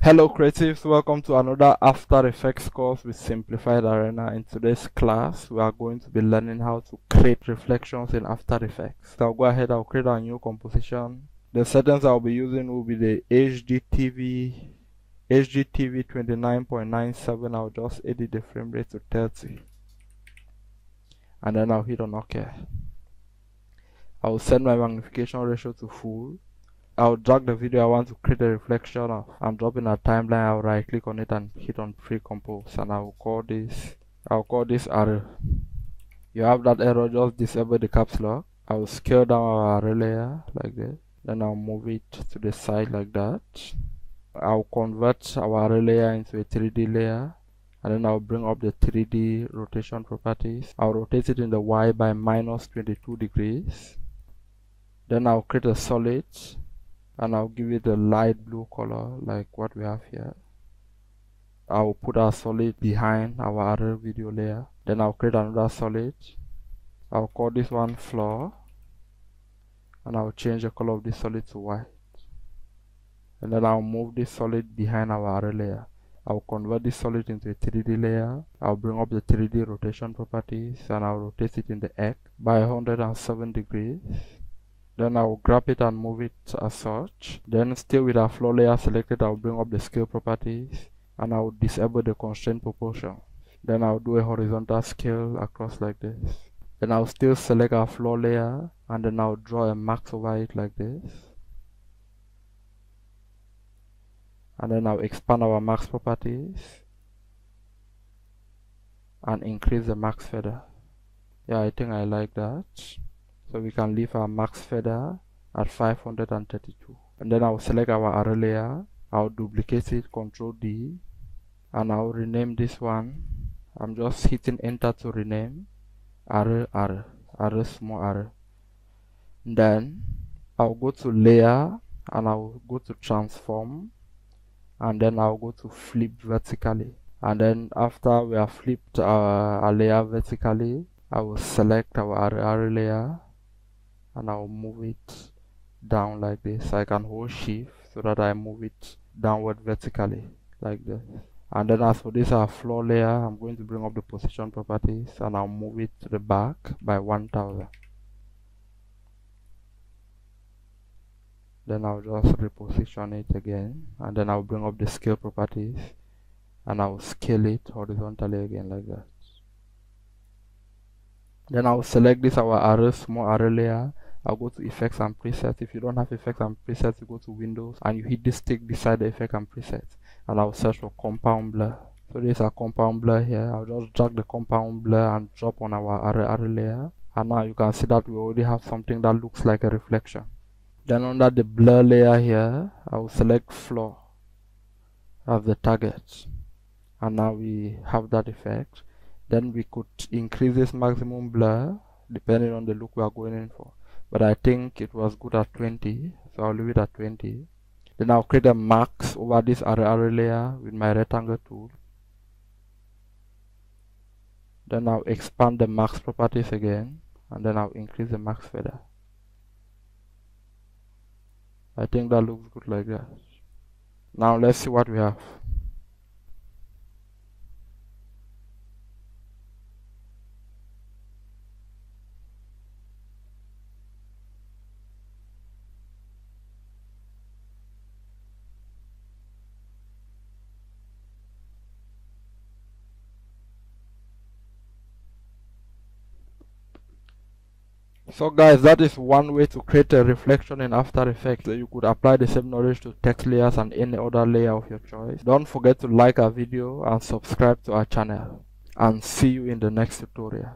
Hello creatives, welcome to another After Effects course with Simplified Arena. In today's class, we are going to be learning how to create reflections in After Effects. So I'll go ahead, I'll create a new composition. The settings I'll be using will be the HDTV 29.97. I'll just edit the frame rate to 30. And then I'll hit on OK. I'll set my magnification ratio to full. I'll drag the video I want to create a reflection of. I'm dropping a timeline. I'll right click on it and hit on pre-compose, and I'll call this array. You have that error, just disable the caps lock. I'll scale down our array layer like this. Then I'll move it to the side like that. I'll convert our array layer into a 3D layer, and then I'll bring up the 3D rotation properties. I'll rotate it in the Y by -22 degrees. Then I'll create a solid, and I'll give it a light blue color like what we have here. I'll put our solid behind our array video layer. Then I'll create another solid. I'll call this one floor, and I'll change the color of this solid to white. And then I'll move this solid behind our array layer. I'll convert this solid into a 3D layer. I'll bring up the 3D rotation properties, and I'll rotate it in the X by 107 degrees. Then I'll grab it and move it as such. Then still with our floor layer selected, I'll bring up the scale properties, and I'll disable the constraint proportion. Then I'll do a horizontal scale across like this. Then I'll still select our floor layer, and then I'll draw a max over it like this. And then I'll expand our max properties and increase the max feather. Yeah, I think I like that. So we can leave our max feather at 532. And then I'll select our array layer. I'll duplicate it, Ctrl D, and I'll rename this one. I'm just hitting enter to rename array small array. Then I'll go to layer, and I'll go to transform, and then I'll go to flip vertically. And then after we have flipped our layer vertically, I will select our array layer, and I'll move it down like this. I can hold shift so that I move it downward vertically like this. And then as for this our floor layer, I'm going to bring up the position properties, and I'll move it to the back by 1000. Then I'll just reposition it again, and then I'll bring up the scale properties, and I'll scale it horizontally again like that. Then I'll select this our small array layer. I'll go to effects and presets. If you don't have effects and presets, you go to Windows and you hit this tick beside the effect and presets, and I'll search for compound blur. So there's a compound blur here. I'll just drag the compound blur and drop on our array layer, and now you can see that we already have something that looks like a reflection. Then under the blur layer here, I will select floor as the target, and now we have that effect. Then we could increase this maximum blur depending on the look we are going in for, but I think it was good at 20, so I'll leave it at 20. Then I'll create a max over this array layer with my rectangle tool. Then I'll expand the max properties again, and then I'll increase the max feather. I think that looks good like that. Now let's see what we have. So guys, that is one way to create a reflection in After Effects. You could apply the same knowledge to text layers and any other layer of your choice. Don't forget to like our video and subscribe to our channel. And see you in the next tutorial.